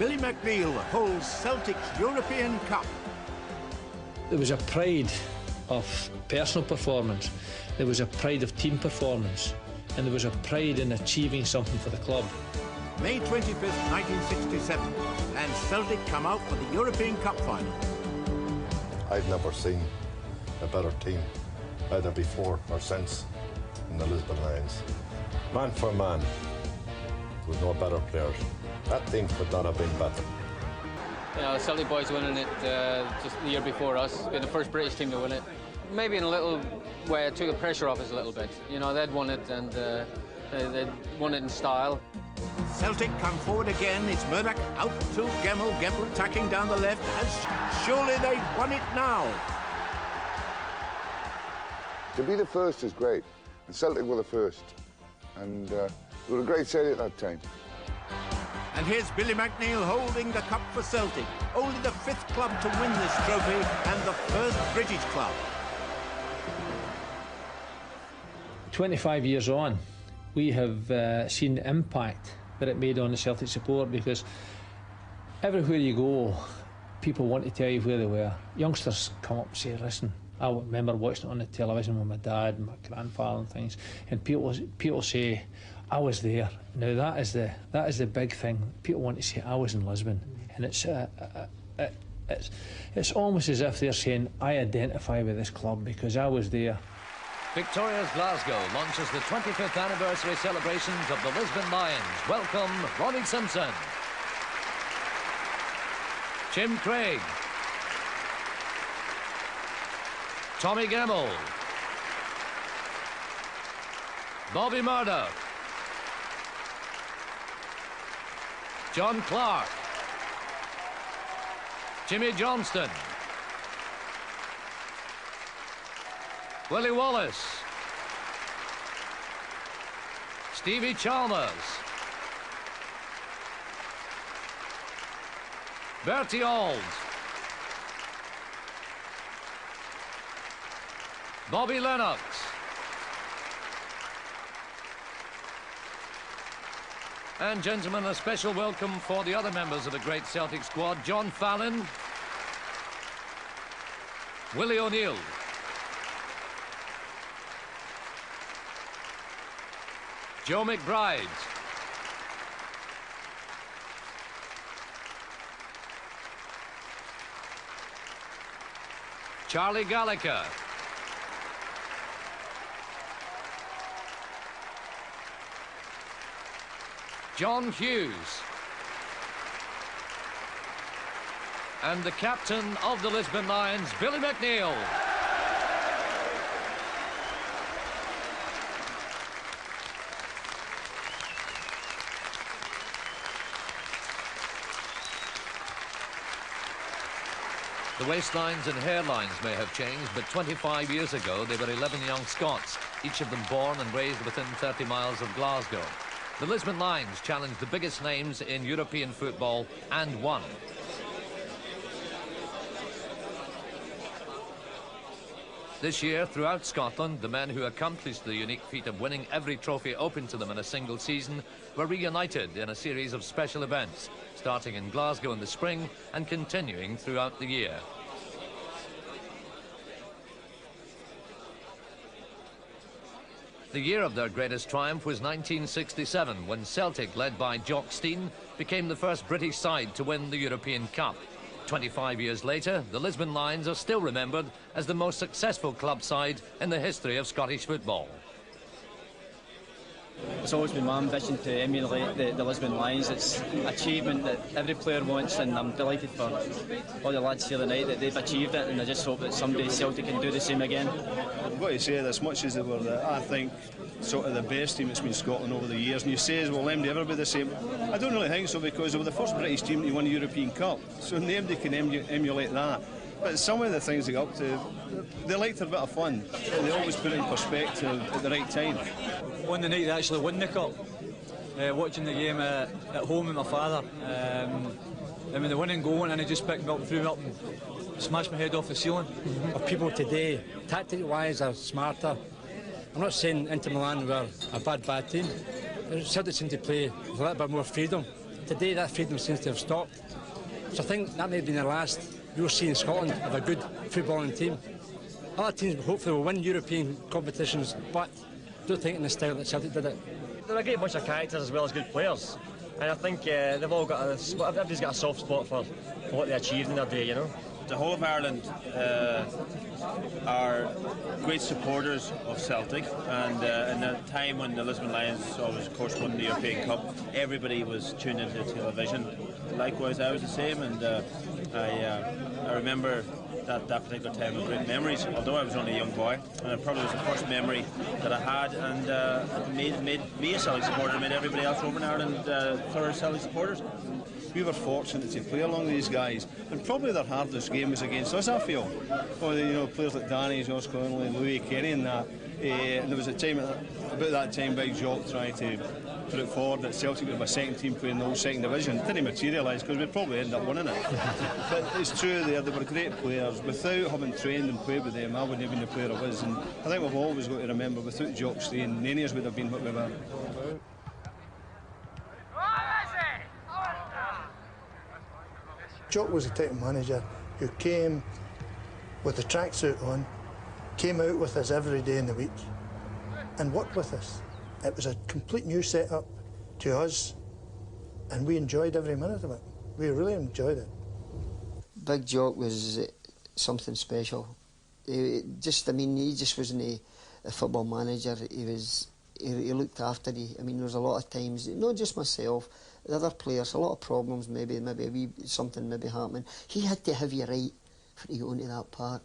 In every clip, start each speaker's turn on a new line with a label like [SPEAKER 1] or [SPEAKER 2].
[SPEAKER 1] Billy McNeill holds Celtic's European Cup.
[SPEAKER 2] There was a pride of personal performance, there was a pride of team performance, and there was a pride in achieving something for the club.
[SPEAKER 1] May 25th, 1967, and Celtic come out for the European Cup final.
[SPEAKER 3] I've never seen a better team, either before or since, in the Lisbon Lions. Man for man, with no better players. That team could not have been better.
[SPEAKER 4] You know, the Celtic boys winning it just the year before us, being the first British team to win it. Maybe in a little way it took the pressure off us a little bit. You know, they'd won it and they'd won it in style.
[SPEAKER 1] Celtic come forward again. It's Murdoch out to Gemmell. Gemmell attacking down the left. As surely they've won it now.
[SPEAKER 5] To be the first is great, and Celtic were the first. And we were a great side at that time.
[SPEAKER 1] And here's Billy McNeill holding the cup for Celtic. Only the 5th club to win this trophy and the first British club.
[SPEAKER 2] 25 years on, we have seen the impact that it made on the Celtic support, because everywhere you go, people want to tell you where they were. Youngsters come up and say, listen, I remember watching it on the television with my dad and my grandfather and things, and people say, I was there. Now that is the big thing. People want to say, I was in Lisbon, and it's almost as if they're saying, I identify with this club because I was there.
[SPEAKER 6] Victoria's Glasgow launches the 25th anniversary celebrations of the Lisbon Lions. Welcome, Ronnie Simpson, Jim Craig, Tommy Gemmell, Bobby Murdoch, John Clark, Jimmy Johnston, Willie Wallace, Stevie Chalmers, Bertie Auld, Bobby Lennox, and gentlemen, a special welcome for the other members of the great Celtic squad: John Fallon, Willie O'Neill, Joe McBride, Charlie Gallagher, John Hughes, and the captain of the Lisbon Lions, Billy McNeill. The waistlines and hairlines may have changed, but 25 years ago they were 11 young Scots, each of them born and raised within 30 miles of Glasgow. The Lisbon Lions challenged the biggest names in European football and won. This year, throughout Scotland, the men who accomplished the unique feat of winning every trophy open to them in a single season were reunited in a series of special events, starting in Glasgow in the spring and continuing throughout the year. The year of their greatest triumph was 1967, when Celtic, led by Jock Stein, became the first British side to win the European Cup. 25 years later, the Lisbon Lions are still remembered as the most successful club side in the history of Scottish football.
[SPEAKER 7] It's always been my ambition to emulate the Lisbon Lions. It's an achievement that every player wants, and I'm delighted for all the lads here tonight that they've achieved it, and I just hope that someday Celtic can do the same again.
[SPEAKER 8] I've got to say, as much as they were, I think, sort of the best team that's been Scotland over the years, and you say, will MD ever be the same? I don't really think so, because they were the first British team to win a European Cup, so nobody can emulate that. But some of the things they got up to, they liked a bit of fun, and they always put it in perspective at the right time.
[SPEAKER 9] On the night they actually won the cup, watching the game at home with my father, and when the winning goal went in, he just picked me up and threw me up and smashed my head off the ceiling.
[SPEAKER 10] People today, tactic-wise, are smarter. I'm not saying Inter Milan were a bad team. Celtic seem to play with a little bit more freedom. today that freedom seems to have stopped. So I think that may have been the last we'll see in Scotland of a good footballing team. Other teams hopefully will win European competitions, but I don't think in the style that Celtic did it.
[SPEAKER 11] They're a great bunch of characters as well as good players, and I think they've all got everybody's got a soft spot for what they achieved in their day, you know.
[SPEAKER 12] The whole of Ireland are great supporters of Celtic, and in a time when the Lisbon Lions always, of course, won the European Cup, everybody was tuned into television. Likewise, I was the same, and I remember that particular time with great memories, although I was only a young boy, and it probably was the first memory that I had, and it made me a Celtic supporter, made everybody else over in Ireland thorough Celtic supporters.
[SPEAKER 8] We were fortunate to play along these guys, and probably their hardest game was against us, I feel. Well, you know, players like Danny, Josh Connolly, Louis Kenny and that. And there was a time, about that time, Big Jock tried to put it forward that Celtic would have a second team playing the whole second division. It didn't materialise because we'd probably end up winning it. But it's true there, they were great players. Without having trained and played with them, I wouldn't have been the player I was. And I think we've always got to remember, without Jock staying, none of us would have been what we were.
[SPEAKER 13] Jock was the type of manager who came with the tracksuit on, came out with us every day in the week and worked with us. It was a complete new setup to us, and we enjoyed every minute of it. We really enjoyed it.
[SPEAKER 14] Big Jock was something special. He just wasn't a football manager. He looked after you. I mean, there was a lot of times, not just myself, the other players, a lot of problems, maybe something happening. He had to have you right for you to go into that park.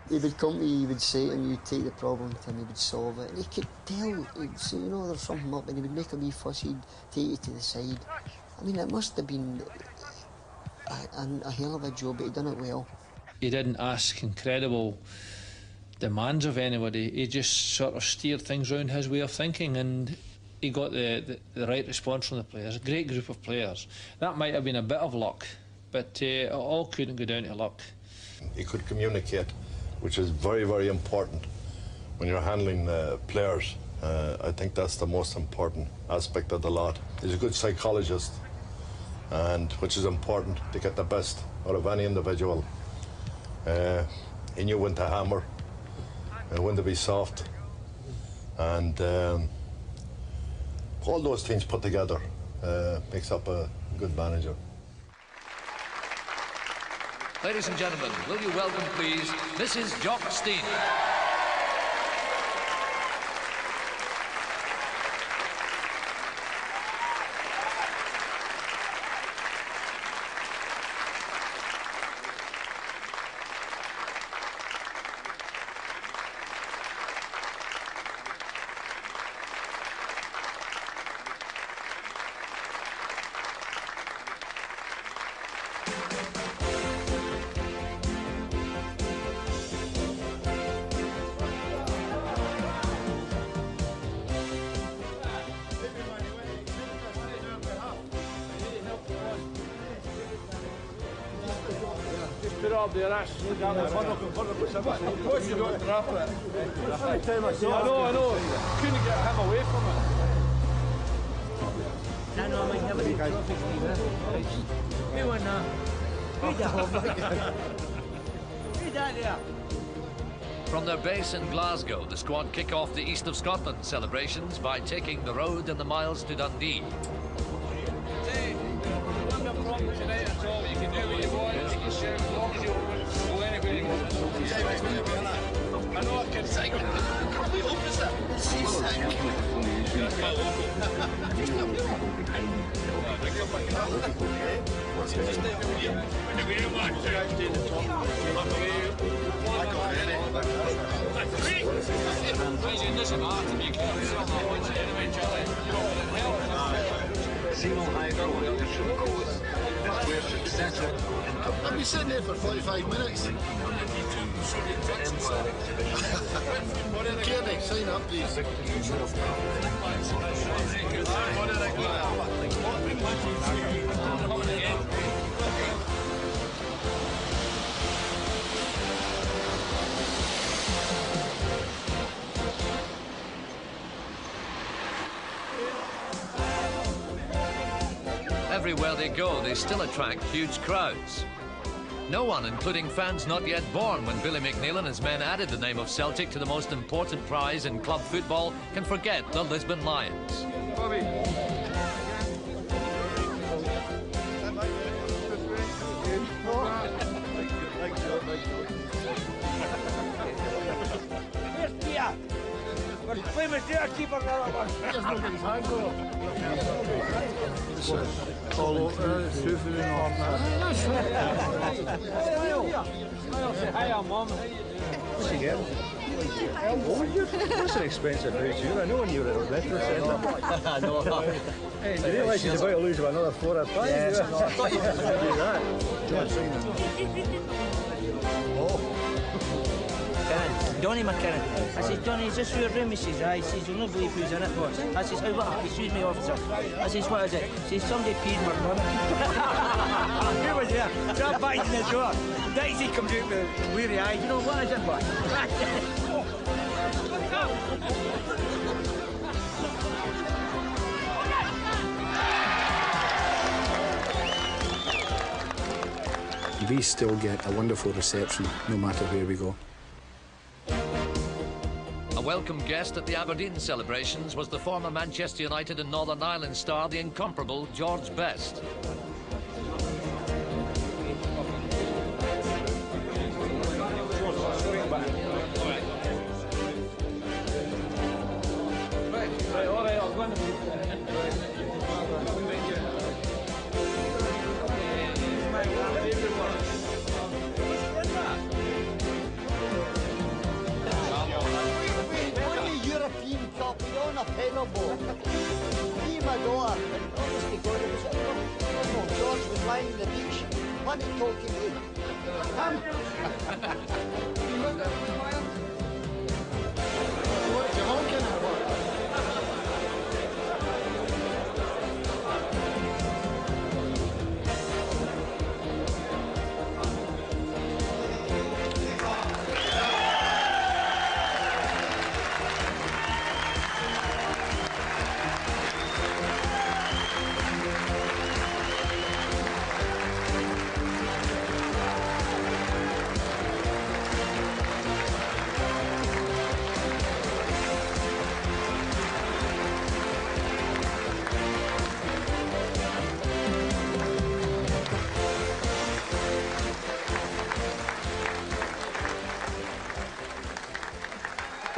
[SPEAKER 14] He would come to you, he would say, and you'd take the problem to him, he would solve it. And he could tell, he'd say, you know, there's something up, and he would make a wee fuss, he'd take you to the side. I mean, it must have been a hell of a job, but he done it well.
[SPEAKER 2] He didn't ask incredible demands of anybody. He just sort of steered things around his way of thinking, and he got the right response from the players. A great group of players. That might have been a bit of luck, but it all couldn't go down to luck.
[SPEAKER 3] He could communicate, which is very, very important when you're handling players. I think that's the most important aspect of the lot. He's a good psychologist, and which is important to get the best out of any individual. He knew when to hammer and when to be soft, and all those things put together makes up a good manager.
[SPEAKER 6] Ladies and gentlemen, will you welcome, please, Mrs. Jock Steen.
[SPEAKER 15] Put it up there, that's... Of course you don't trap it. I know. Couldn't get him away from it.
[SPEAKER 16] Who won that? Who that there?
[SPEAKER 6] From their base in Glasgow, the squad kick off the East of Scotland celebrations by taking the road and the miles to Dundee.
[SPEAKER 15] I know I can sing. We hope it's that. I've been sitting there for 45 minutes. Kearney, sign up, please.
[SPEAKER 6] everywhere they go, they still attract huge crowds. No one, including fans not yet born when Billy McNeil and his men added the name of Celtic to the most important prize in club football, can forget the Lisbon Lions.
[SPEAKER 15] Bobby.
[SPEAKER 16] Where's Peter? We're famous there, keep another one.
[SPEAKER 15] Peter's not getting his hands on Follow through for the north.
[SPEAKER 16] Say hi, Mum.
[SPEAKER 15] What's he getting? That's an expensive house here. I know when you were at the retro centre.
[SPEAKER 11] I know.
[SPEAKER 15] Hey, do you realise he's about to lose by another 4 or 5?
[SPEAKER 11] Yes,
[SPEAKER 15] I thought you were going to do that.
[SPEAKER 16] Donny McKinnon. I says, Donny, is this your room? He says, aye. He says, you'll not believe who's in it, boss. I says, oh, what? Excuse me, officer. I says, what is it? He says, somebody peed my mum. Who was there? So I'm back in the door. Daisy comes out with weary eyes. You know, what is it, boss?
[SPEAKER 17] We still get a wonderful reception no matter where we go.
[SPEAKER 6] A welcome guest at the Aberdeen celebrations was the former Manchester United and Northern Ireland star, the incomparable George Best.
[SPEAKER 14] A pedal boat. Me and my daughter, and honestly God, it was George was lying on the beach, wanted to talk to me.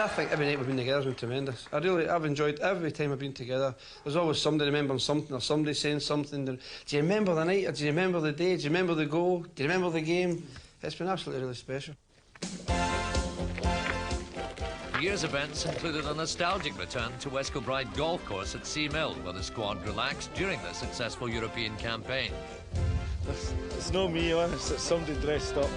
[SPEAKER 18] I think every night we've been together has been tremendous. I've enjoyed every time I've been together. There's always somebody remembering something or somebody saying something. Do you remember the night, or do you remember the day, do you remember the goal, do you remember the game? It's been absolutely really special.
[SPEAKER 6] The year's events included a nostalgic return to West Kilbride Golf Course at Sea Mill, where the squad relaxed during the successful European campaign.
[SPEAKER 19] It's not me, it's somebody dressed up.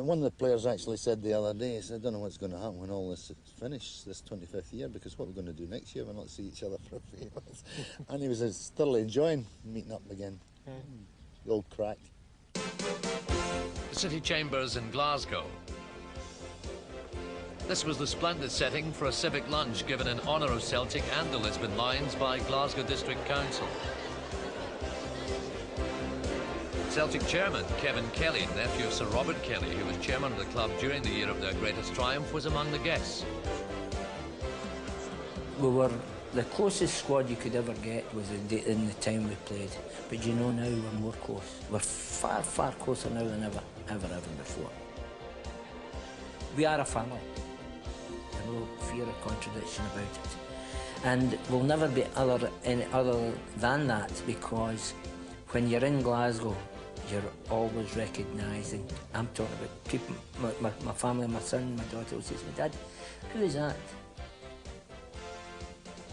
[SPEAKER 20] One of the players actually said the other day, he said, I don't know what's going to happen when all this is finished, this 25th year, because what we're going to do next year, we'll not see each other for a few months. And he was thoroughly enjoying meeting up again. The old crack.
[SPEAKER 6] The City Chambers in Glasgow. This was the splendid setting for a civic lunch given in honour of Celtic and the Lisbon Lions by Glasgow District Council. Celtic chairman Kevin Kelly, nephew of Sir Robert Kelly, who was chairman of the club during the year of their greatest triumph, was among the guests.
[SPEAKER 21] We were the closest squad you could ever get was in the time we played. But you know now we're more close. We're far, far closer now than ever before. We are a family. There's no fear of contradiction about it. And we'll never be any other than that, because when you're in Glasgow, you're always recognising. I'm talking about people, my family, my son, my daughter will say to me, Dad, who is that?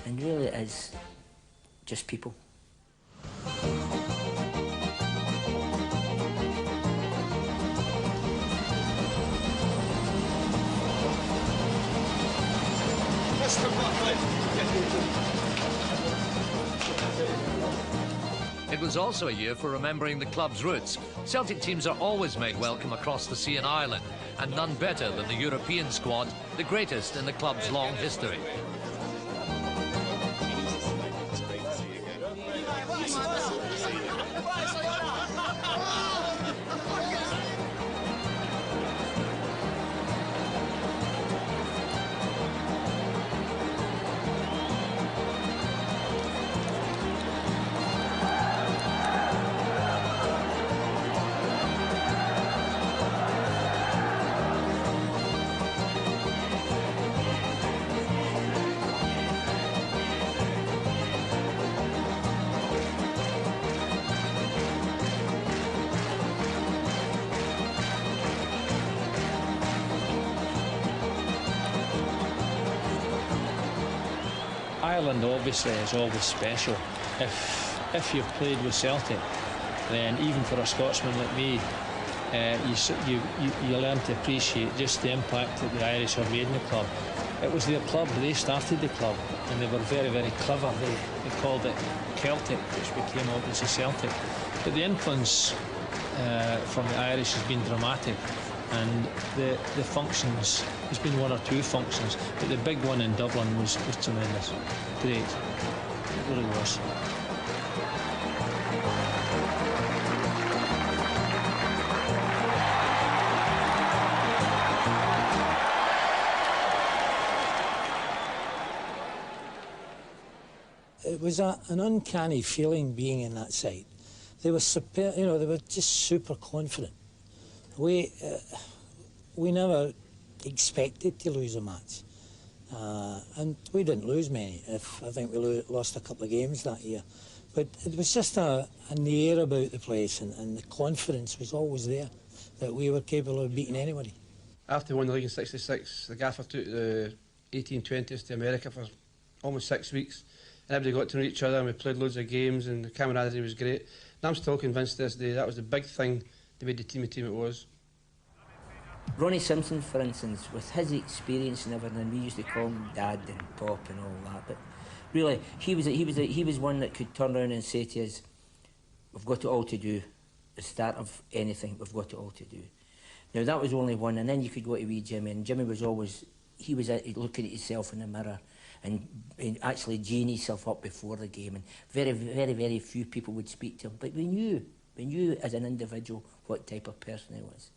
[SPEAKER 21] And really it is just people.
[SPEAKER 6] It was also a year for remembering the club's roots. Celtic teams are always made welcome across the sea in Ireland, and none better than the European squad, the greatest in the club's long history.
[SPEAKER 2] Ireland obviously is always special. If you've played with Celtic, then even for a Scotsman like me, you learn to appreciate just the impact that the Irish have made in the club. It was their club, they started the club, and they were very, very clever. They called it Celtic, which became obviously Celtic. But the influence from the Irish has been dramatic, and the functions, there's been one or two functions, but the big one in Dublin was tremendous. Great. It really was.
[SPEAKER 4] It was an uncanny feeling being in that side. They were super, they were just super confident. We never expected to lose a match, and we didn't lose many. I think we lost a couple of games that year, but it was just an air about the place, and the confidence was always there that we were capable of beating anybody.
[SPEAKER 18] After we won the league in '66, the gaffer took the 1820s to America for almost 6 weeks. And everybody got to know each other, and we played loads of games, and the camaraderie was great. And I'm still convinced this day that was the big thing that made the team it was.
[SPEAKER 21] Ronnie Simpson, for instance, with his experience and everything, we used to call him Dad and Pop and all that. But really, he was one that could turn around and say to us, "We've got it all to do. The start of anything, we've got it all to do." Now that was only one, and then you could go to wee Jimmy, and Jimmy was always looking at himself in the mirror and actually geeing himself up before the game, and very, very, very few people would speak to him. But we knew as an individual what type of person he was.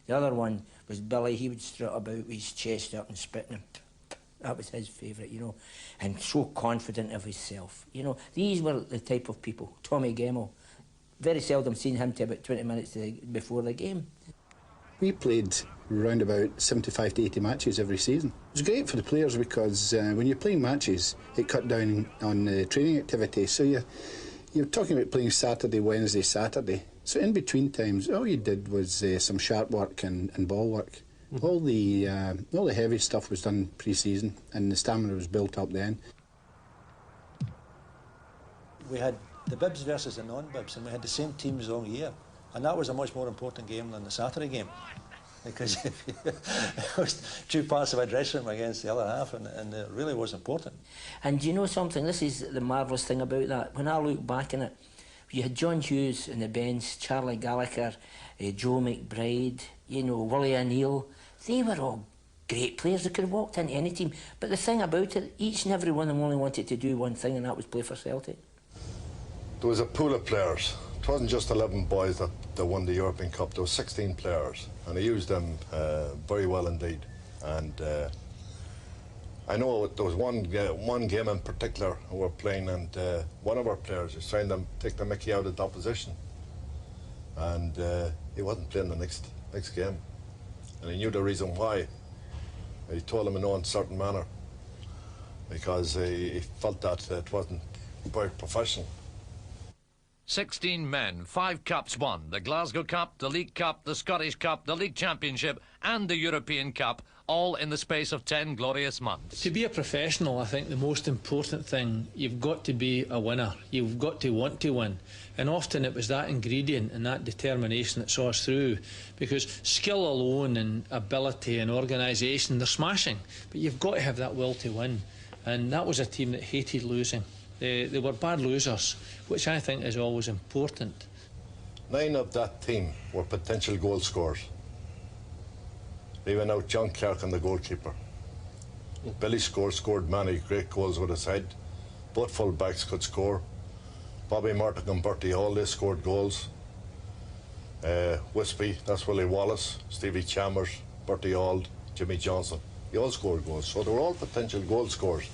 [SPEAKER 21] The other one was Billy. He would strut about with his chest up and spitting, and that was his favourite, and so confident of himself. These were the type of people. Tommy Gemmell, very seldom seen him to about 20 minutes before the game.
[SPEAKER 17] We played around about 75 to 80 matches every season. It was great for the players because when you're playing matches, it cut down on training activity. So you're talking about playing Saturday, Wednesday, Saturday. So in between times, all you did was some sharp work and ball work. Mm-hmm. All the heavy stuff was done pre-season, and the stamina was built up then.
[SPEAKER 22] We had the Bibs versus the non-Bibs, and we had the same teams all year. And that was a much more important game than the Saturday game, because it was two parts of a dressing room against the other half, and it really was important.
[SPEAKER 21] And do you know something? This is the marvellous thing about that. When I look back on it, you had John Hughes in the bench, Charlie Gallagher, Joe McBride, Willie O'Neill. They were all great players. They could have walked into any team. But the thing about it, each and every one of them only wanted to do one thing, and that was play for Celtic.
[SPEAKER 3] There was a pool of players. It wasn't just 11 boys that won the European Cup. There were 16 players, and he used them very well indeed. And I know there was one game in particular we were playing, and one of our players was trying to take the mickey out of the opposition, and he wasn't playing the next game, and he knew the reason why. He told him in no uncertain manner, because he felt that it wasn't very professional.
[SPEAKER 6] 16 men, 5 cups won. The Glasgow Cup, the League Cup, the Scottish Cup, the League Championship and the European Cup, all in the space of 10 glorious months.
[SPEAKER 2] To be a professional, I think the most important thing, you've got to be a winner. You've got to want to win. And often it was that ingredient and that determination that saw us through. Because skill alone and ability and organisation, they're smashing. But you've got to have that will to win. And that was a team that hated losing. They were bad losers, which I think is always important.
[SPEAKER 3] 9 of that team were potential goal scorers, leaving out John Clark and the goalkeeper. Billy scored many great goals with his head. Both full backs could score. Bobby Murdoch and Bertie Hall, they scored goals. Wispy, that's Willie Wallace, Stevie Chalmers, Bertie Hall, Jimmy Johnson. They all scored goals, so they were all potential goal scorers.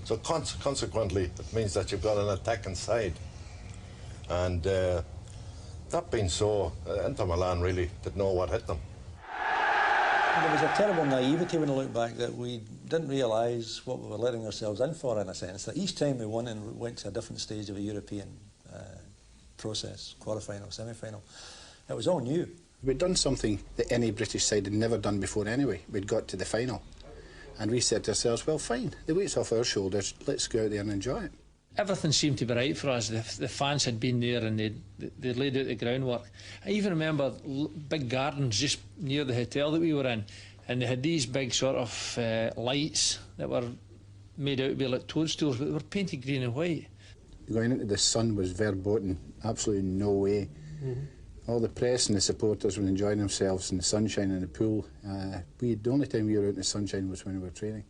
[SPEAKER 3] So consequently, it means that you've got an attacking side. And that being so, Inter Milan really didn't know what hit them.
[SPEAKER 22] There was a terrible naivety when I look back that we didn't realise what we were letting ourselves in for, in a sense, that each time we won and went to a different stage of a European process, quarter-final, semi-final, it was all new.
[SPEAKER 17] We'd done something that any British side had never done before anyway. We'd got to the final. And we said to ourselves, well, fine, the weight's off our shoulders, let's go out there and enjoy it.
[SPEAKER 2] Everything seemed to be right for us. The fans had been there and they'd laid out the groundwork. I even remember big gardens just near the hotel that we were in, and they had these big sort of lights that were made out to be like toadstools, but they were painted green and white.
[SPEAKER 17] Going into the sun was verboten, absolutely no way. All the press and the supporters were enjoying themselves in the sunshine in the pool. The only time we were out in the sunshine was when we were training.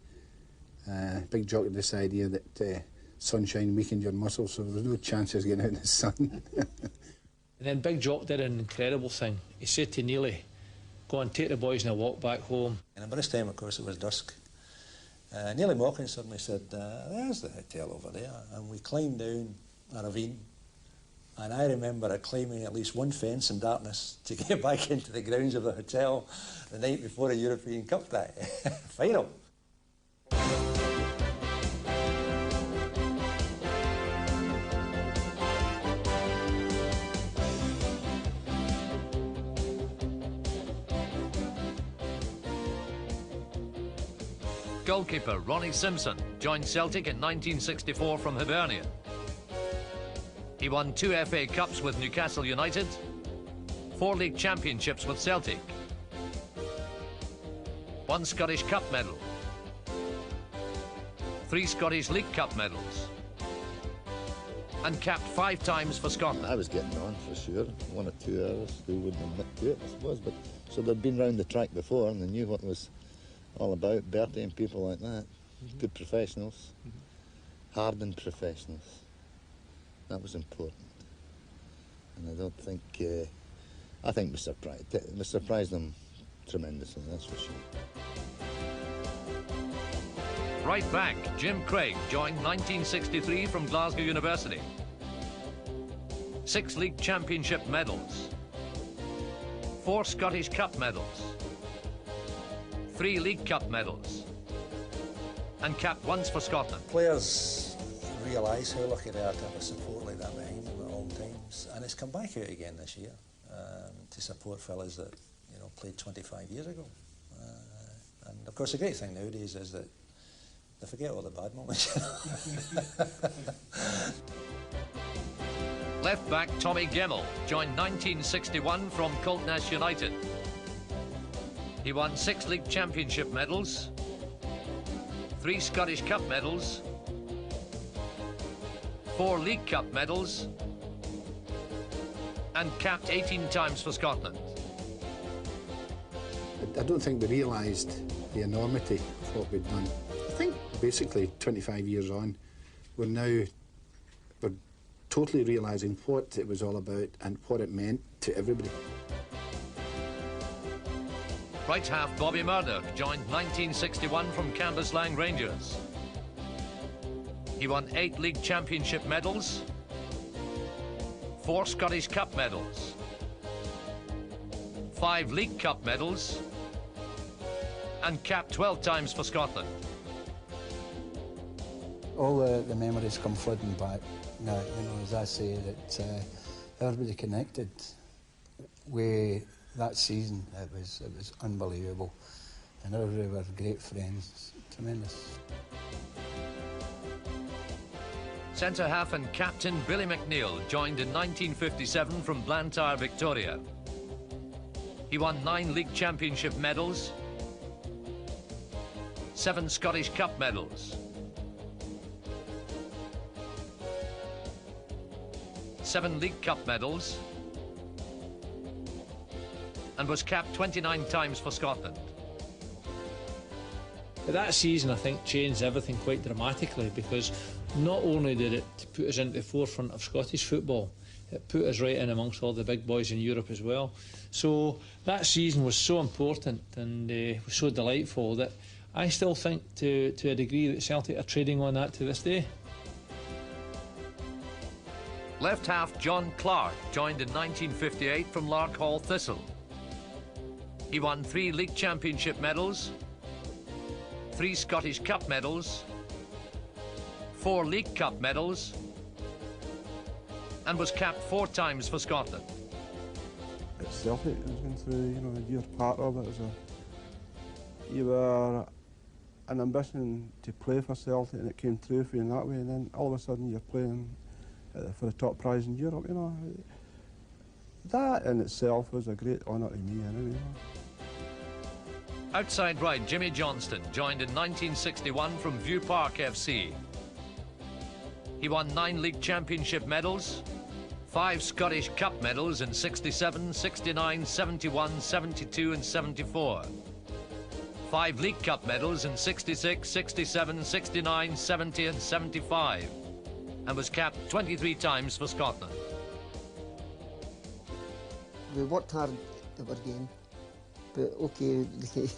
[SPEAKER 17] Big joke of this idea that sunshine weakened your muscles, so there was no chance of getting out in the sun.
[SPEAKER 2] And then Big Jock did an incredible thing. He said to Neely, go and take the boys on a walk back home.
[SPEAKER 22] And by this time, of course, it was dusk. Neely Mockin suddenly said, there's the hotel over there. And we climbed down a ravine. And I remember climbing at least one fence in darkness to get back into the grounds of the hotel the night before a European Cup final.
[SPEAKER 6] Goalkeeper Ronnie Simpson joined Celtic in 1964 from Hibernia. He won 2 FA Cups with Newcastle United, 4 League Championships with Celtic, 1 Scottish Cup medal, 3 Scottish League Cup medals, and capped 5 times for Scotland.
[SPEAKER 20] I was getting on for sure, 1 or 2 hours. They wouldn't admit to it, I suppose, but so they'd been round the track before and they knew what it was all about, Bertie and people like that. Good professionals, hardened professionals. That was important. And I don't think, I think we surprised them tremendously, that's for sure.
[SPEAKER 6] Right back, Jim Craig joined 1963 from Glasgow University. 6 League Championship medals, 4 Scottish Cup medals, 3 League Cup medals, and capped once for Scotland.
[SPEAKER 22] Players realise how lucky they are to have a support like that behind them at all times, and it's come back out again this year to support fellas that played 25 years ago. And of course, the great thing nowadays is that they forget all the bad moments.
[SPEAKER 6] Left back Tommy Gemmell joined 1961 from Coltnash United. He won 6 League Championship medals, 3 Scottish Cup medals, 4 League Cup medals, and capped 18 times for Scotland.
[SPEAKER 17] I don't think we realised the enormity of what we'd done. I think basically 25 years on, we're totally realising what it was all about and what it meant to everybody.
[SPEAKER 6] Right half Bobby Murdoch joined 1961 from Cambuslang Rangers. He won 8 League Championship medals, 4 Scottish Cup medals, 5 League Cup medals, and capped 12 times for Scotland.
[SPEAKER 1] All the memories come flooding back now, as I say, that everybody connected with that season. It was unbelievable. and everybody were great friends. Tremendous.
[SPEAKER 6] Centre-half and captain Billy McNeill joined in 1957 from Blantyre, Victoria. He won 9 League Championship medals, 7 Scottish Cup medals, 7 League Cup medals, and was capped 29 times for Scotland.
[SPEAKER 2] But that season, I think, changed everything quite dramatically, because not only did it put us into the forefront of Scottish football, it put us right in amongst all the big boys in Europe as well. So that season was so important and was so delightful that I still think to a degree that Celtic are trading on that to this day.
[SPEAKER 6] Left half John Clark joined in 1958 from Larkhall Thistle. He won 3 League Championship medals, 3 Scottish Cup medals, 4 League Cup medals, and was capped 4 times for Scotland.
[SPEAKER 19] At Celtic, I was going through, a year part of it. You were an ambition to play for Celtic, and it came through for you in that way. And then all of a sudden, you're playing for the top prize in Europe. That in itself was a great honour to me. Anyway.
[SPEAKER 6] Outside right, Jimmy Johnston joined in 1961 from View Park FC. He won 9 League Championship medals, 5 Scottish Cup medals in 67, 69, 71, 72 and 74. 5 League Cup medals in 66, 67, 69, 70 and 75. And was capped 23 times for Scotland.
[SPEAKER 14] We worked hard at our game, but okay,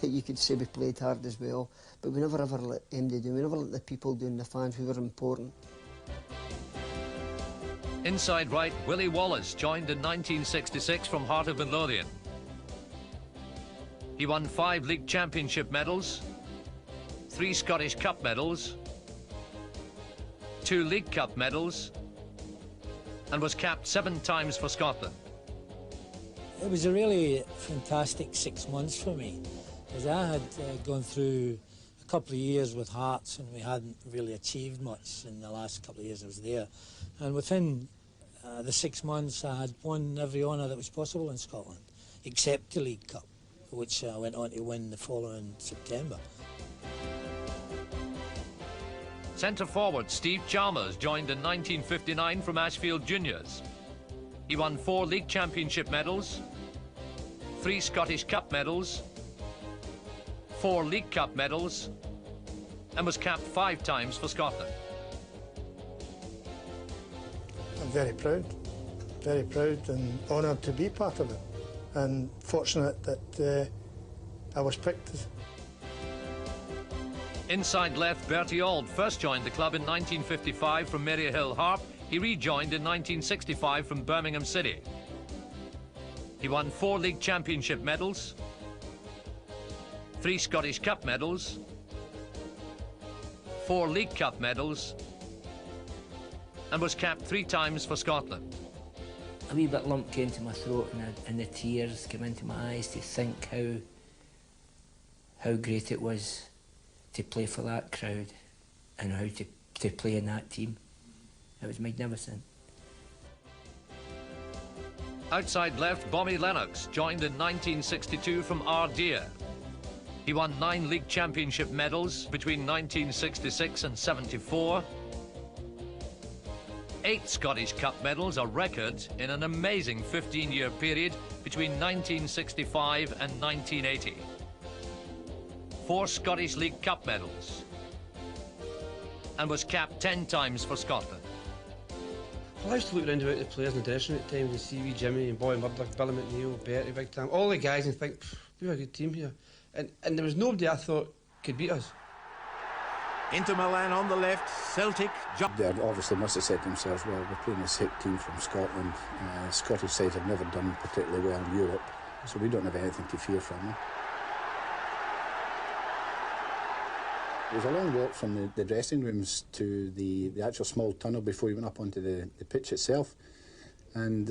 [SPEAKER 14] you could say we played hard as well, but we never ever let MD do. We never let the people do and the fans who were important.
[SPEAKER 6] Inside right, Willie Wallace joined in 1966 from Heart of Midlothian. He won 5 League Championship medals, 3 Scottish Cup medals, 2 League Cup medals, and was capped 7 times for Scotland.
[SPEAKER 4] It was a really fantastic 6 months for me, because I had gone through a couple of years with Hearts and we hadn't really achieved much in the last couple of years I was there. And within the 6 months I had won every honour that was possible in Scotland, except the League Cup, which I went on to win the following September.
[SPEAKER 6] Centre-forward Steve Chalmers joined in 1959 from Ashfield Juniors. He won 4 League Championship medals, 3 Scottish Cup medals, 4 League Cup medals, and was capped 5 times for Scotland.
[SPEAKER 13] I'm very proud and honoured to be part of it, and fortunate that I was picked.
[SPEAKER 6] Inside left, Bertie Auld first joined the club in 1955 from Maryhill Harp. He rejoined in 1965 from Birmingham City. He won 4 League Championship medals, 3 Scottish Cup medals, 4 League Cup medals, and was capped 3 times for Scotland.
[SPEAKER 21] A wee bit lump came to my throat and the tears came into my eyes to think how great it was to play for that crowd and how to play in that team. It was magnificent.
[SPEAKER 6] Outside left, Bommy Lennox joined in 1962 from Ardea. He won 9 League Championship medals between 1966 and 74. 8 Scottish Cup medals, a record in an amazing 15-year period between 1965 and 1980. 4 Scottish League Cup medals, and was capped 10 times for Scotland.
[SPEAKER 18] I used to look around about the players in the dressing room at times and see wee Jimmy and Boy Murdoch, Billy McNeill, Bertie, Big Tam, all the guys, and think, we have a good team here. And there was nobody I thought could beat us.
[SPEAKER 5] Into Milan on the left, Celtic.
[SPEAKER 17] They obviously must have said to themselves, well, we're playing a sick team from Scotland. Scottish sides have never done particularly well in Europe, so we don't have anything to fear from them. It was a long walk from the dressing rooms to the actual small tunnel before we went up onto the pitch itself. And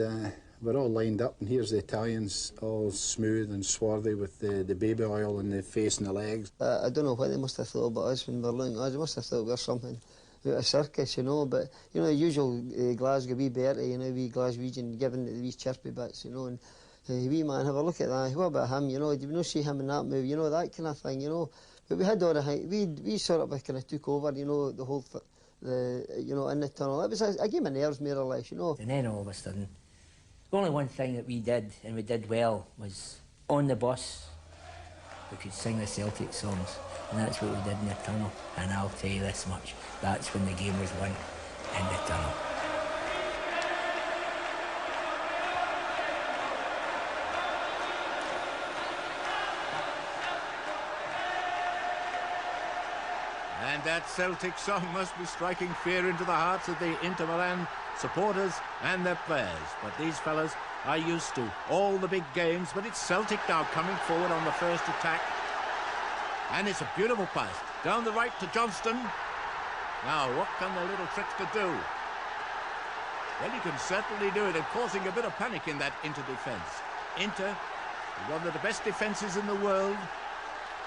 [SPEAKER 17] we're all lined up, and here's the Italians, all smooth and swarthy with the baby oil on the face and the legs.
[SPEAKER 14] I don't know what they must have thought about us when we were looking. They must have thought we were something out of circus, you know. But you know, the usual Glasgow wee Bertie, you know, wee Glaswegian giving the wee chirpy bits, you know. And wee man, have a look at that. What about him? You know, did we not see him in that move? You know, that kind of thing, you know. But we had all the we sort of kind of took over, you know, the whole you know, in the tunnel. It was a game of nerves, more or less, you know.
[SPEAKER 21] And then all of a sudden, only one thing that we did, and we did well, was on the bus we could sing the Celtic songs, and that's what we did in the tunnel. And I'll tell you this much, that's when the game was won, in the tunnel.
[SPEAKER 5] And that Celtic song must be striking fear into the hearts of the Inter Milan supporters and their players. But these fellas are used to all the big games. But it's Celtic now coming forward on the first attack. And it's a beautiful pass down the right to Johnston. Now, what can the little trickster do? Well, he can certainly do it, and causing a bit of panic in that Inter defence. Inter, one of the best defences in the world.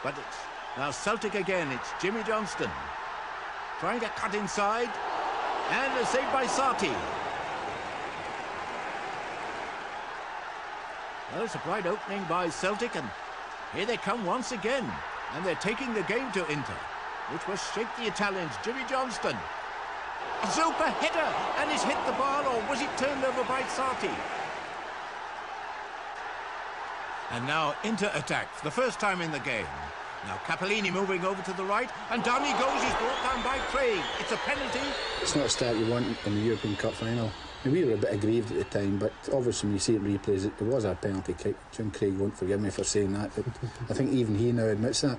[SPEAKER 5] But it's now Celtic again. It's Jimmy Johnston trying to cut inside, and a save by Sarti. Well, it's a bright opening by Celtic, and here they come once again, and they're taking the game to Inter, which will shake the Italians. Jimmy Johnston, a super header, and he's hit the bar, or was it turned over by Sarti? And now Inter attack for the first time in the game. Now Capellini moving over to the right, and down he goes. He's brought down by Craig. It's a penalty.
[SPEAKER 17] It's not a start you want in the European Cup final. We were a bit aggrieved at the time, but obviously when you see it replays, it was a penalty kick. Jim Craig won't forgive me for saying that, but I think even he now admits that.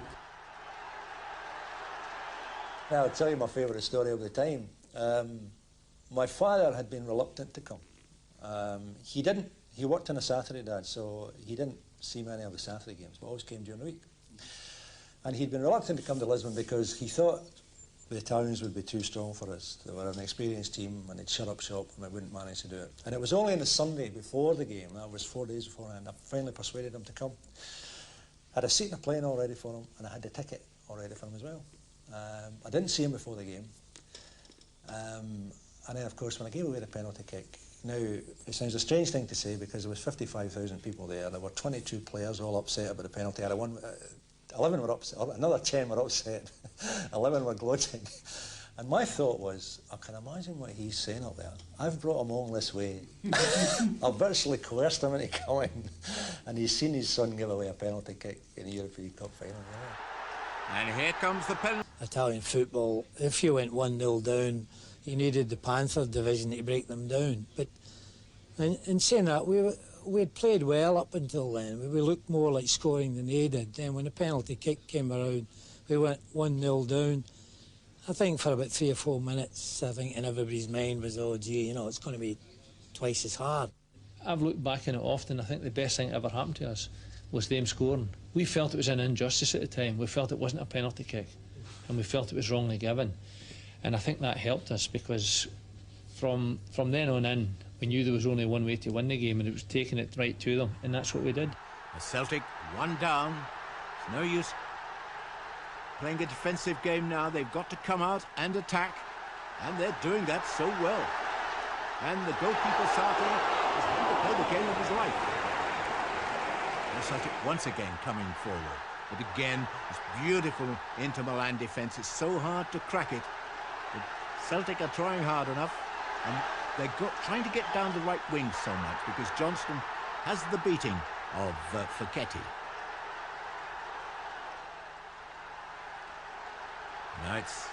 [SPEAKER 22] Now, I'll tell you my favourite story of the time. My father had been reluctant to come. He worked on a Saturday, Dad, so he didn't see many of the Saturday games, but always came during the week. And he'd been reluctant to come to Lisbon because he thought the Italians would be too strong for us. They were an experienced team and they'd shut up shop and they wouldn't manage to do it. And it was only on the Sunday before the game, that was 4 days beforehand, I finally persuaded him to come. I had a seat in the plane all ready for him, and I had the ticket all ready for him as well. I didn't see him before the game. And then, of course, when I gave away the penalty kick, now, it sounds a strange thing to say because there was 55,000 people there. There were 22 players all upset about the penalty. 11 were upset, another 10 were upset, 11 were gloating. And my thought was, I can imagine what he's saying up there. I've brought him all this way. I've virtually coerced him into coming. And he's seen his son give away a penalty kick in the European Cup final. Yeah.
[SPEAKER 5] And here comes the penalty.
[SPEAKER 4] Italian football, if you went 1-0 down, you needed the Panther division to break them down. But in saying that, we had played well up until then. We looked more like scoring than they did. Then when the penalty kick came around, we went 1-0 down. I think for about 3 or 4 minutes, I think in everybody's mind was, oh gee, you know, it's going to be twice as hard.
[SPEAKER 2] I've looked back on it often. I think the best thing that ever happened to us was them scoring. We felt it was an injustice at the time. We felt it wasn't a penalty kick, and we felt it was wrongly given. And I think that helped us because from then on in, we knew there was only one way to win the game, and it was taking it right to them, and that's what we did.
[SPEAKER 5] The Celtic, one down. It's no use playing a defensive game now. They've got to come out and attack, and they're doing that so well. And the goalkeeper, Sarti, is going to play the game of his life. And Celtic once again coming forward. But again, this beautiful Inter Milan defence. It's so hard to crack it. But Celtic are trying hard enough, and they're trying to get down the right wing so much because Johnston has the beating of Facchetti. Now it's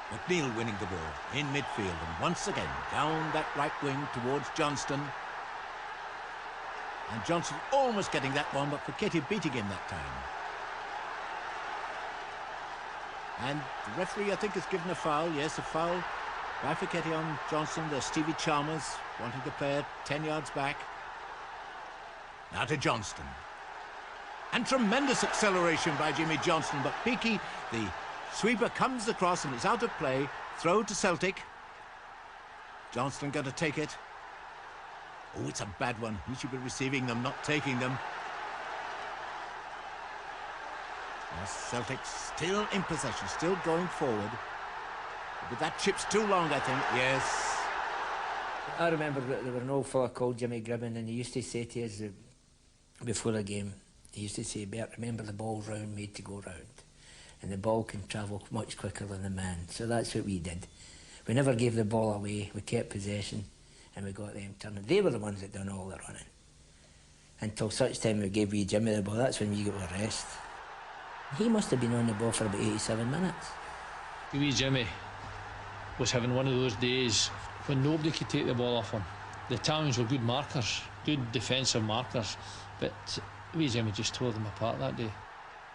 [SPEAKER 5] McNeil winning the ball in midfield, and once again down that right wing towards Johnston. And Johnston almost getting that one, but Facchetti beating him that time. And the referee, I think, has given a foul. Yes, a foul by Facchetti on Johnston. There's Stevie Chalmers wanting to play it 10 yards back. Now to Johnston. And tremendous acceleration by Jimmy Johnston, but Peaky, the sweeper, comes across and it's out of play. Throw to Celtic. Johnston going to take it. Oh, it's a bad one. He should be receiving them, not taking them. Yes, Celtic still in possession, still going forward. But that chip's too long, I think. Yes.
[SPEAKER 21] I remember there were an old fella called Jimmy Gribben, and he used to say to us before a game, he used to say, Bert, remember the ball's round, made to go round. And the ball can travel much quicker than the man. So that's what we did. We never gave the ball away, we kept possession, and we got them turning. They were the ones that done all the running. Until such time we gave wee Jimmy the ball, that's when we got the rest. He must have been on the ball for about 87 minutes.
[SPEAKER 2] Wee Jimmy was having one of those days when nobody could take the ball off him. The Italians were good markers, good defensive markers, but wee Jimmy just tore them apart that day.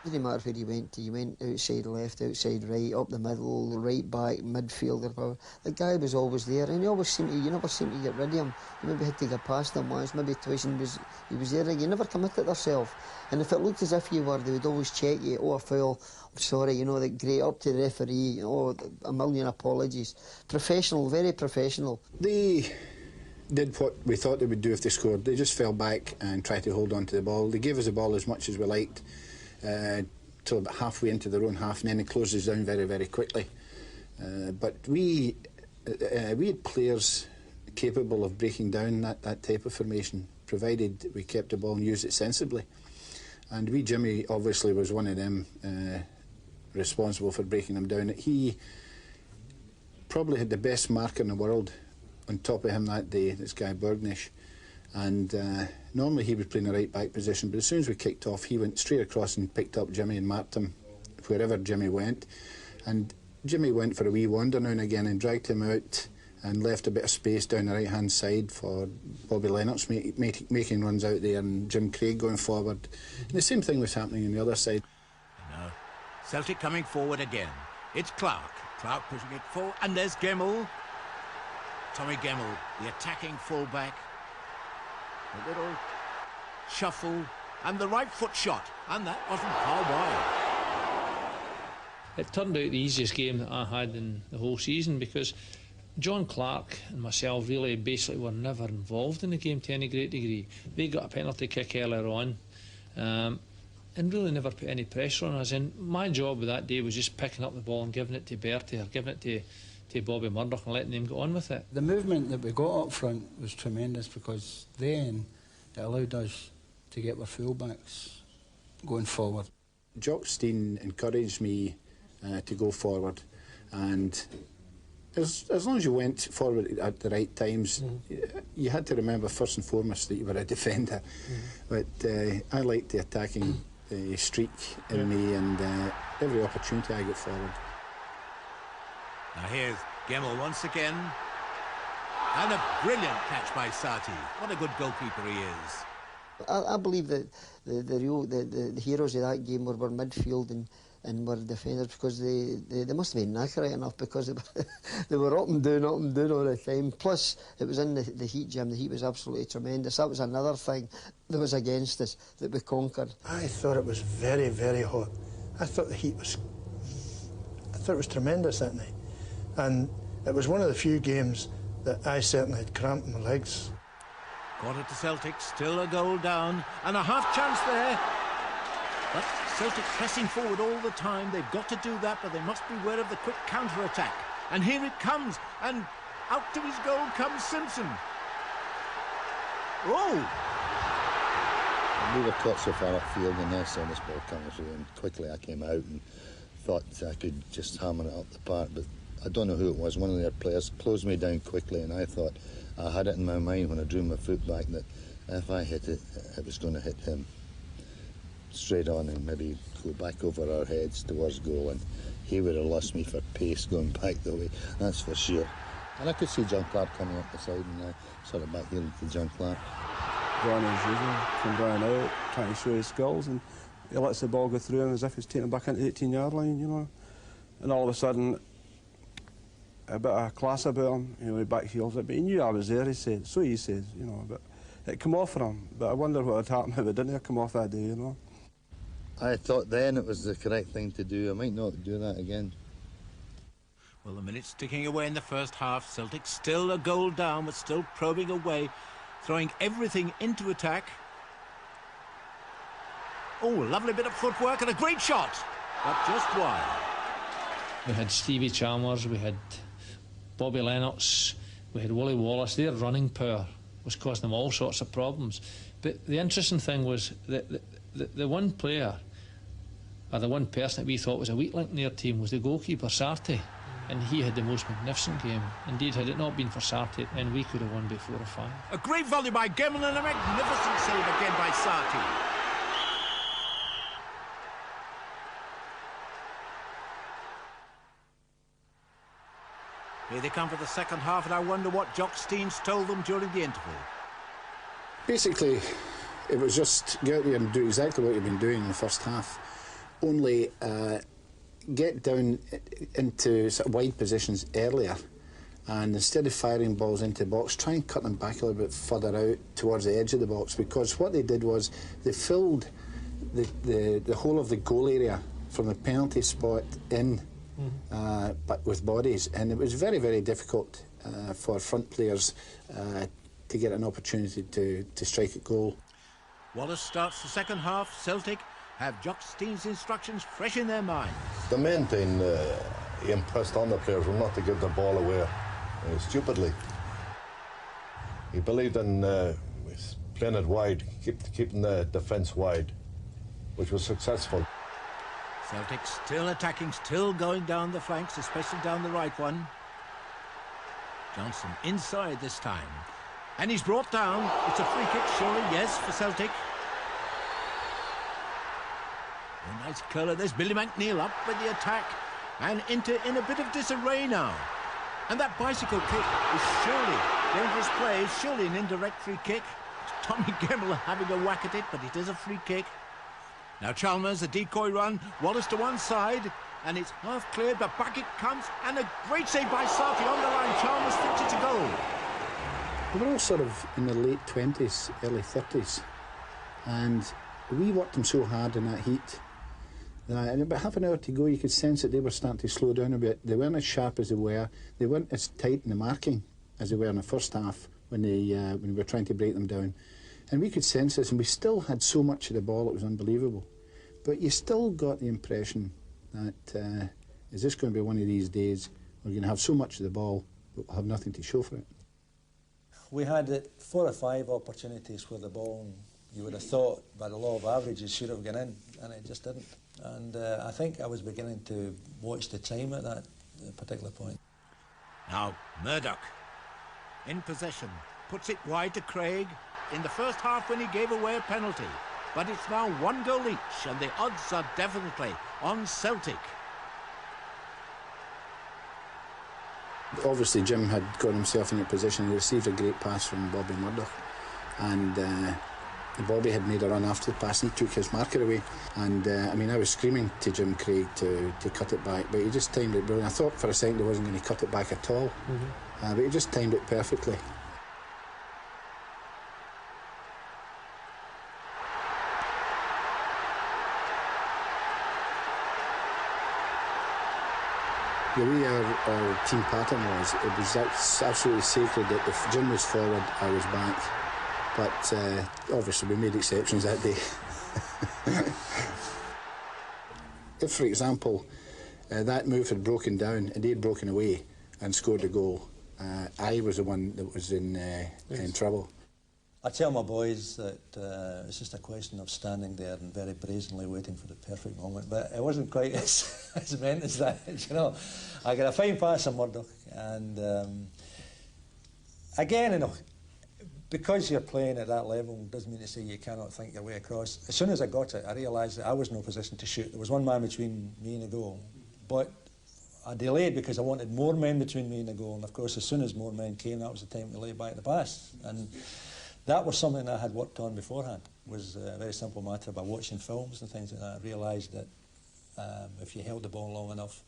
[SPEAKER 14] It didn't matter where he went to. He went outside left, outside right, up the middle, right back, midfielder. The guy was always there, and you never seemed to get rid of him. You maybe had to get past him once, maybe twice, and he was there. You never committed yourself. And if it looked as if you were, they would always check you. Oh, a foul. I'm sorry, that great, up to the referee. Oh, a million apologies. Professional, very professional.
[SPEAKER 17] They did what we thought they would do if they scored. They just fell back and tried to hold on to the ball. They gave us the ball as much as we liked. Till about halfway into their own half, and then it closes down very, very quickly. But we had players capable of breaking down that type of formation, provided we kept the ball and used it sensibly. And wee Jimmy obviously was one of them responsible for breaking them down. He probably had the best marker in the world on top of him that day, this guy Bergnish. And normally he would play in the right back position, but as soon as we kicked off, he went straight across and picked up Jimmy and marked him wherever Jimmy went. And Jimmy went for a wee wander now and again and dragged him out and left a bit of space down the right-hand side for Bobby Lennox making runs out there and Jim Craig going forward. And the same thing was happening on the other side.
[SPEAKER 5] Now, Celtic coming forward again. It's Clark. Clark pushing it forward, and there's Gemmell. Tommy Gemmell, the attacking fullback. A little shuffle, and the right foot shot, and that wasn't far wide.
[SPEAKER 2] It turned out the easiest game that I had in the whole season, because John Clark and myself really basically were never involved in the game to any great degree. They got a penalty kick earlier on and really never put any pressure on us, and my job with that day was just picking up the ball and giving it to Bertie or giving it to Bobby Murdoch and letting them go on with it.
[SPEAKER 1] The movement that we got up front was tremendous, because then it allowed us to get our fullbacks going forward.
[SPEAKER 17] Jock Stein encouraged me to go forward, and as long as you went forward at the right times, you had to remember first and foremost that you were a defender. But I liked the attacking streak in me, and every opportunity I get forward.
[SPEAKER 5] Now here's Gemmell once again. And a brilliant catch by Sati. What a good goalkeeper he is.
[SPEAKER 14] I believe that the heroes of that game were midfield and were defenders, because they must have been knackered enough, because they were up and down all the time. Plus, it was in the heat, Jim. The heat was absolutely tremendous. That was another thing that was against us that we conquered.
[SPEAKER 13] I thought it was very, very hot. I thought the heat was... I thought it was tremendous that night. And it was one of the few games that I certainly had cramp in my legs.
[SPEAKER 5] Quarter to Celtic, still a goal down, and a half chance there. But Celtic pressing forward all the time. They've got to do that, but they must beware of the quick counter-attack. And here it comes, and out to his goal comes Simpson. Oh!
[SPEAKER 20] We were caught so far upfield, and I saw this ball coming through, and quickly I came out and thought I could just hammer it up the park, but I don't know who it was. One of their players closed me down quickly, and I thought, I had it in my mind when I drew my foot back that if I hit it, it was going to hit him straight on and maybe go back over our heads towards goal, and he would have lost me for pace going back the way, that's for sure. And I could see John Clark coming up the side, and I sort of back-heeled to John Clark.
[SPEAKER 19] Ron, as usual, come down out, trying to show his skills, and he lets the ball go through him as if he's taking it back into the 18-yard line, And all of a sudden, a bit of class about him, he back heels it, but he knew I was there, he said, so he says, but it come off for him. But I wonder what would happen if it didn't come off that day,
[SPEAKER 20] I thought then it was the correct thing to do. I might not do that again.
[SPEAKER 5] Well, the minutes ticking away in the first half. Celtic still a goal down, but still probing away. throwing everything into attack. Oh, lovely bit of footwork and a great shot, but just wide.
[SPEAKER 2] We had Stevie Chalmers, we had Bobby Lennox, we had Willie Wallace. Their running power was causing them all sorts of problems. But the interesting thing was that the one player, or the one person that we thought was a weak link in their team, was the goalkeeper, Sarti. And he had the most magnificent game. Indeed, had it not been for Sarti, then we could have won by 4 or 5.
[SPEAKER 5] A great volley by Gemmell and a magnificent save again by Sarti. Here they come for the second half, and I wonder what Jock Steens told them during the interval.
[SPEAKER 17] Basically, it was just get out there and do exactly what you've been doing in the first half. Only get down into sort of wide positions earlier, and instead of firing balls into the box, try and cut them back a little bit further out towards the edge of the box, because what they did was they filled the whole of the goal area from the penalty spot in, but with bodies, and it was very, very difficult for front players to get an opportunity to strike a goal.
[SPEAKER 5] Wallace starts the second half. Celtic have Jock Steens' instructions fresh in their minds.
[SPEAKER 3] The main thing he impressed on the players was not to give the ball away stupidly. He believed in playing it wide, keeping the defence wide, which was successful.
[SPEAKER 5] Celtic still attacking, still going down the flanks, especially down the right one. Johnson inside this time. And he's brought down. It's a free kick, surely, yes, for Celtic. A nice curler. There's Billy McNeil up with the attack. And in a bit of disarray now. And that bicycle kick is surely dangerous play, surely an indirect free kick. Tommy Gemmell having a whack at it, but it is a free kick. Now Chalmers, a decoy run, Wallace to one side, and it's half cleared, but back it comes, and a great save by Sarti on the line. Chalmers thinks it's a goal.
[SPEAKER 17] They were all sort of in their late 20s, early 30s, and we worked them so hard in that heat that in about half an hour to go you could sense that they were starting to slow down a bit. They weren't as sharp as they weren't as tight in the marking as they were in the first half when we were trying to break them down. And we could sense this, and we still had so much of the ball, it was unbelievable. But you still got the impression that, is this going to be one of these days we're going to have so much of the ball, but we'll have nothing to show for it?
[SPEAKER 22] We had 4 or 5 opportunities where the ball, you would have thought, by the law of averages, should have gone in, and it just didn't. And I think I was beginning to watch the time at that particular point.
[SPEAKER 5] Now, Murdoch, in possession, puts it wide to Craig in the first half when he gave away a penalty. But it's now 1 goal each, and the odds are definitely on Celtic.
[SPEAKER 17] Obviously, Jim had got himself in a position. He received a great pass from Bobby Murdoch, and Bobby had made a run after the pass, and he took his marker away. And I mean, I was screaming to Jim Craig to cut it back, but he just timed it brilliant. I thought for a second he wasn't going to cut it back at all, but he just timed it perfectly. The way our team pattern was, it was absolutely sacred that if Jim was forward, I was back. But obviously we made exceptions that day. If, for example, that move had broken down and they'd broken away and scored a goal, I was the one that was in trouble.
[SPEAKER 22] I tell my boys that it's just a question of standing there and very brazenly waiting for the perfect moment, but it wasn't quite as meant as that, you know. I got a fine pass on Murdoch, and again, you know, because you're playing at that level doesn't mean to say you cannot think your way across. As soon as I got it, I realised that I was in no position to shoot. There was one man between me and the goal, but I delayed because I wanted more men between me and the goal, and of course as soon as more men came, that was the time to lay back the pass. And that was something I had worked on beforehand. It was a very simple matter by watching films and things like that. I realised that if you held the ball long enough,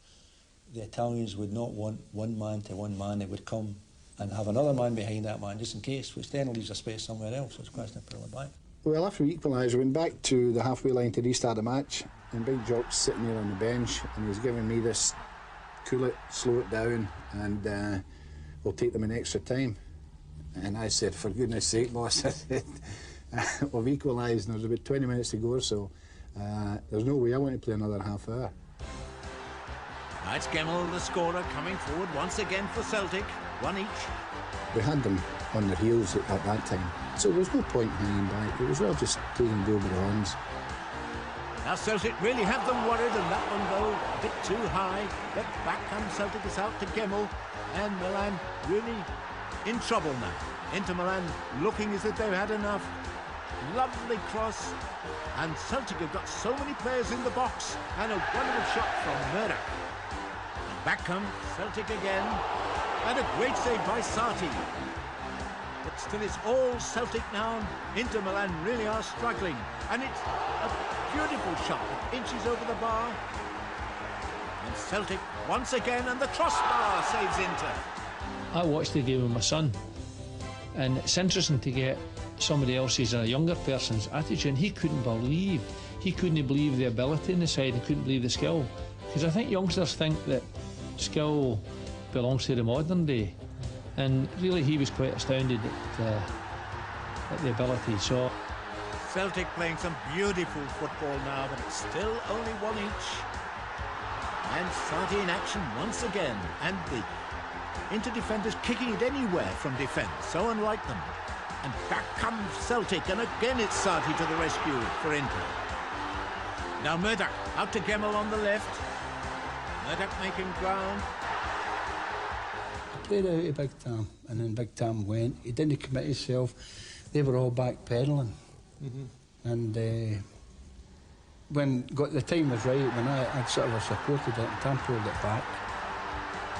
[SPEAKER 22] the Italians would not want one man to one man. They would come and have another man behind that man just in case, which then leaves a space somewhere else. So it's a question of pulling back.
[SPEAKER 17] Well, after we equalised, we went back to the halfway line to restart the match, and Big Jock's sitting there on the bench, and he's giving me this, cool it, slow it down, and we'll take them in extra time. And I said, for goodness sake, boss, we've equalised and there's about 20 minutes to go, so there's no way I want to play another half hour.
[SPEAKER 5] That's Gemmell, the scorer, coming forward once again for Celtic, one each.
[SPEAKER 17] We had them on their heels at that time, so there was no point hanging back. It was all just taking the bull by the horns.
[SPEAKER 5] Now Celtic really have them worried, and that one though a bit too high. But back comes Celtic, it's out to Gemmell, and Milan really in trouble now. Inter Milan looking as if they've had enough. Lovely cross, and Celtic have got so many players in the box, and a wonderful shot from Murdoch. And back comes Celtic again, and a great save by Sarti. But still it's all Celtic now. Inter Milan really are struggling, and it's a beautiful shot that inches over the bar. And Celtic once again, and the crossbar saves Inter.
[SPEAKER 2] I watched the game with my son, and it's interesting to get somebody else's, a younger person's attitude, and he couldn't believe the ability in the side, he couldn't believe the skill. Because I think youngsters think that skill belongs to the modern day, and really he was quite astounded at the ability. So
[SPEAKER 5] Celtic playing some beautiful football now, but it's still only one each. And Sarti in action once again, and the Inter defenders kicking it anywhere from defence, so unlike them. And back comes Celtic, and again it's Sarti to the rescue for Inter. Now Murdoch out to Gemmell on the left. Murdoch making ground.
[SPEAKER 1] Played out to Big Tam, and then Big Tam went. He didn't commit himself. They were all back pedalling. And when the time was right, when I sort of supported it, and Tam pulled it back,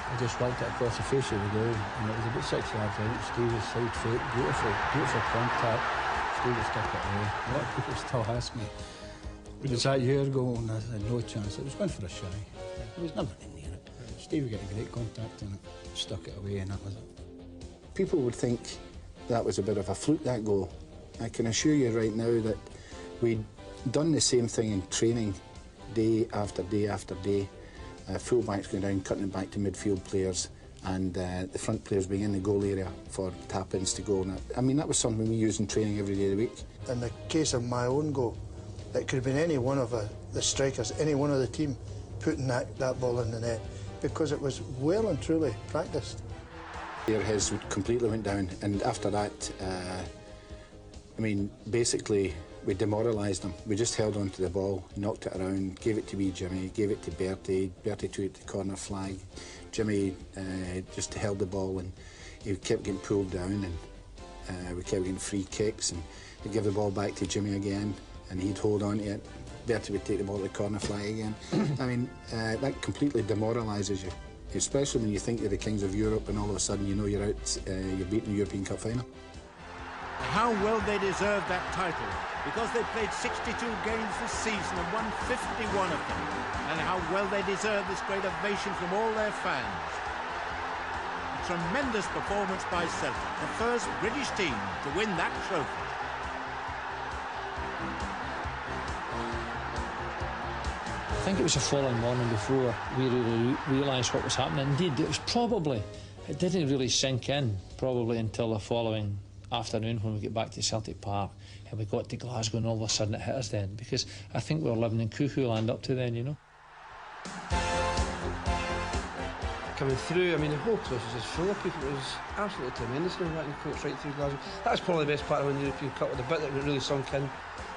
[SPEAKER 1] I just whacked it across the face of the goal, and it was about 6 yards out. Stevie's side foot, beautiful contact. Stevie stuck it away. A lot of people still ask me, was that your goal? And I said, no chance. It was going for a shy. It was never in near it. Stevie got a great contact on it, stuck it away, and that was it.
[SPEAKER 17] People would think that was a bit of a fluke, that goal. I can assure you right now that we'd done the same thing in training day after day after day. Full-backs going down, cutting it back to midfield players, and the front players being in the goal area for tap-ins to go. And I mean, that was something we used in training every day of the week.
[SPEAKER 13] In the case of my own goal, it could have been any one of the strikers, any one of the team putting that ball in the net, because it was well and truly practised.
[SPEAKER 17] His completely went down, and after that, I mean, basically, we demoralised them. We just held on to the ball, knocked it around, gave it to wee Jimmy, gave it to Bertie. Bertie took it to corner flag. Jimmy just held the ball, and he kept getting pulled down, and we kept getting free kicks, and he'd give the ball back to Jimmy again, and he'd hold on to it. Bertie would take the ball to the corner flag again. I mean, that completely demoralises you, especially when you think you're the kings of Europe, and all of a sudden you know you're out, you're beating the European Cup final.
[SPEAKER 5] How well they deserve that title, because they played 62 games this season and won 51 of them, and how well they deserve this great ovation from all their fans. A tremendous performance by Celtic, the first British team to win that trophy.
[SPEAKER 2] I think it was the following morning before we really realised what was happening. Indeed, it didn't really sink in, probably until the following afternoon when we get back to Celtic Park and we got to Glasgow, and all of a sudden it hit us then, because I think we were living in cuckoo land up to then, you know.
[SPEAKER 18] Coming through, I mean, the whole place was just full of people. It was absolutely tremendous going back and coach right through Glasgow. That's probably the best part of winning the European Cup, the bit that really sunk in.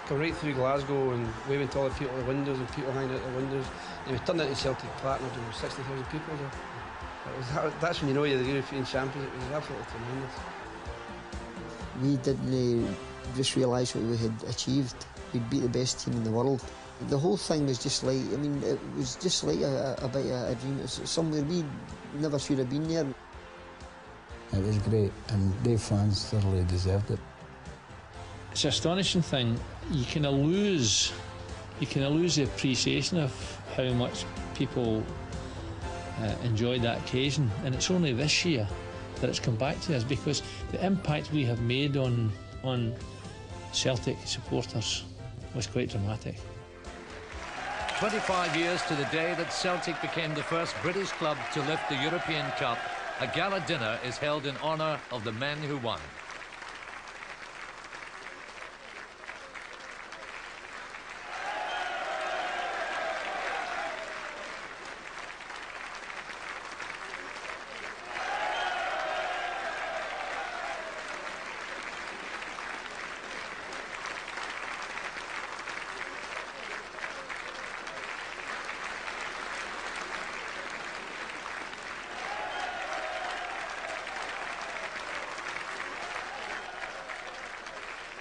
[SPEAKER 18] Come right through Glasgow and waving to all the people at the windows, and people hanging out the windows. And we turned into Celtic Park, and there were 60,000 people there. That's when you know you're the European champions. It was absolutely tremendous.
[SPEAKER 14] We didn't just realise what we had achieved. We'd beat the best team in the world. The whole thing was just like, I mean, it was just like a bit of a dream. It was somewhere we never should have been there.
[SPEAKER 1] It was great, and Dave fans thoroughly deserved it.
[SPEAKER 2] It's an astonishing thing. You kind of lose the appreciation of how much people enjoyed that occasion, and it's only this year that it's come back to us, because the impact we have made on Celtic supporters was quite dramatic.
[SPEAKER 6] 25 years to the day that Celtic became the first British club to lift the European Cup, A gala dinner is held in honour of the men who won.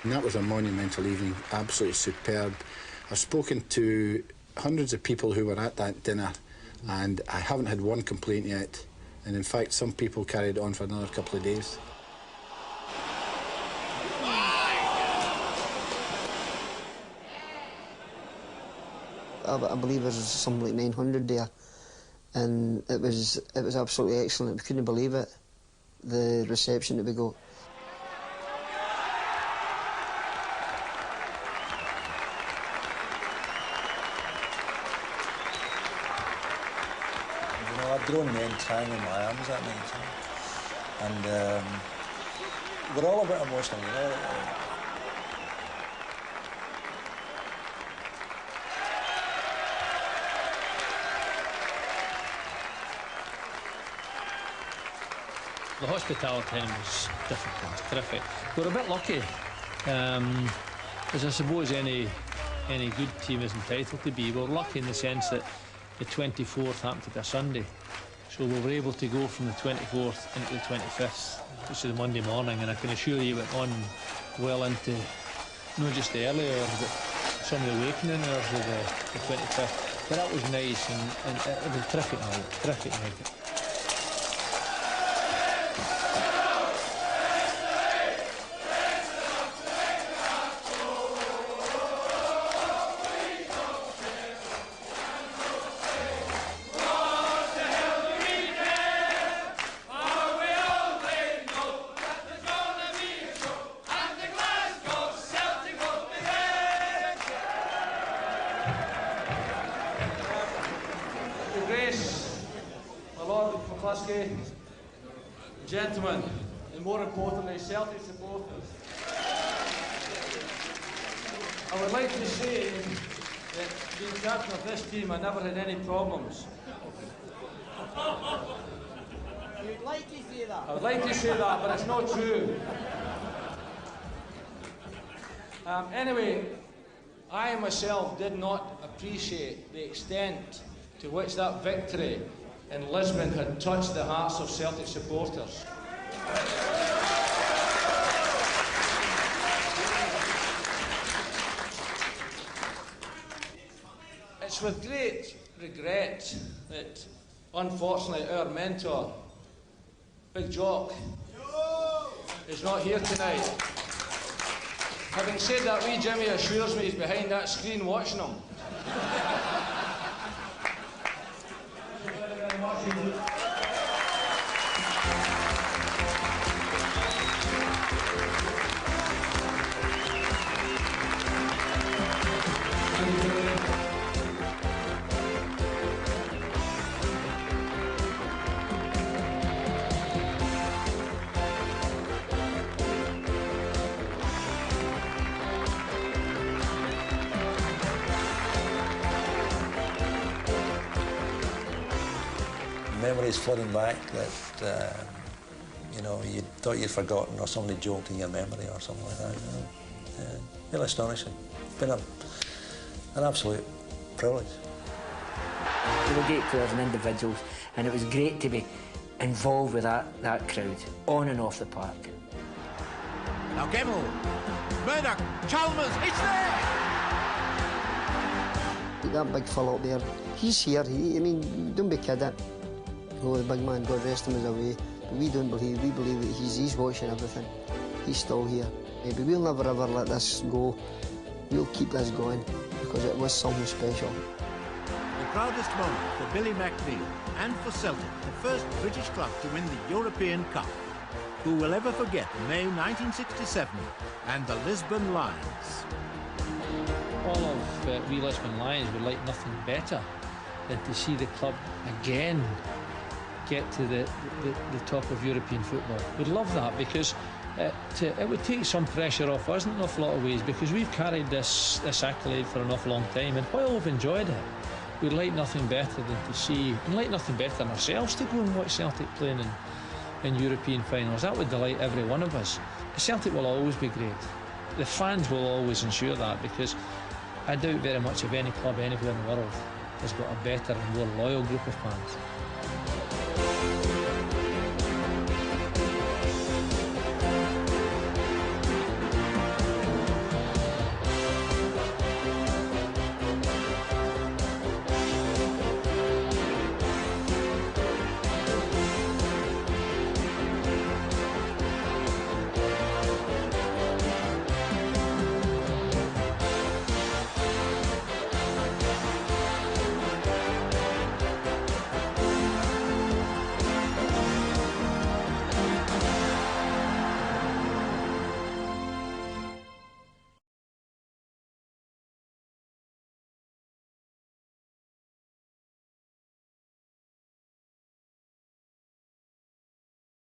[SPEAKER 17] And that was a monumental evening, absolutely superb. I've spoken to hundreds of people who were at that dinner, and I haven't had one complaint yet. And in fact, some people carried it on for another couple of days.
[SPEAKER 14] I believe there was something like 900 there, and it was absolutely excellent. We couldn't believe it, the reception that we got.
[SPEAKER 22] Grown men crying in my arms that night, and we're all a bit emotional, you know.
[SPEAKER 2] The hospitality was different, terrific. We're a bit lucky, as I suppose any good team is entitled to be. We're lucky in the sense that the 24th happened to be a Sunday. So we were able to go from the 24th into the 25th, which is a Monday morning, and I can assure you it went on well into not just the early hours, but some of the awakening hours of the 25th. But that was nice, and it was a terrific night.
[SPEAKER 15] Gentlemen, and more importantly, Celtic supporters, I would like to say that being captain of this team, I never had any problems.
[SPEAKER 16] You'd like to say that?
[SPEAKER 15] I would like to say that, but it's not true. Anyway, I myself did not appreciate the extent to which that victory in Lisbon had touched the hearts of Celtic supporters. It's with great regret that, unfortunately, our mentor, Big Jock, is not here tonight. Having said that, wee Jimmy assures me he's behind that screen watching him.
[SPEAKER 22] Memories flooding back that you know, you thought you'd forgotten, or somebody joked in your memory or something like that. You know? Really astonishing. It's been an absolute privilege.
[SPEAKER 21] They were great players and individuals, and it was great to be involved with that crowd, on and off the park.
[SPEAKER 5] Now Gemmell, Murdoch, Chalmers, it's there!
[SPEAKER 14] That big fellow up there, he's here. I mean, don't be kidding. Oh, the big man, God rest him, is away. But we don't believe, we believe that he's watching everything. He's still here. But we'll never ever let this go. We'll keep this going, because it was something special.
[SPEAKER 5] The proudest moment for Billy McNeil and for Celtic, the first British club to win the European Cup. Who will ever forget May 1967 and the Lisbon Lions?
[SPEAKER 2] All of we Lisbon Lions would like nothing better than to see the club again get to the top of European football. We'd love that, because it would take some pressure off us in an awful lot of ways, because we've carried this accolade for an awful long time, and while we've enjoyed it, we'd like nothing better than to see, and like nothing better than ourselves, to go and watch Celtic playing in European finals. That would delight every one of us. Celtic will always be great. The fans will always ensure that, because I doubt very much if any club anywhere in the world has got a better and more loyal group of fans.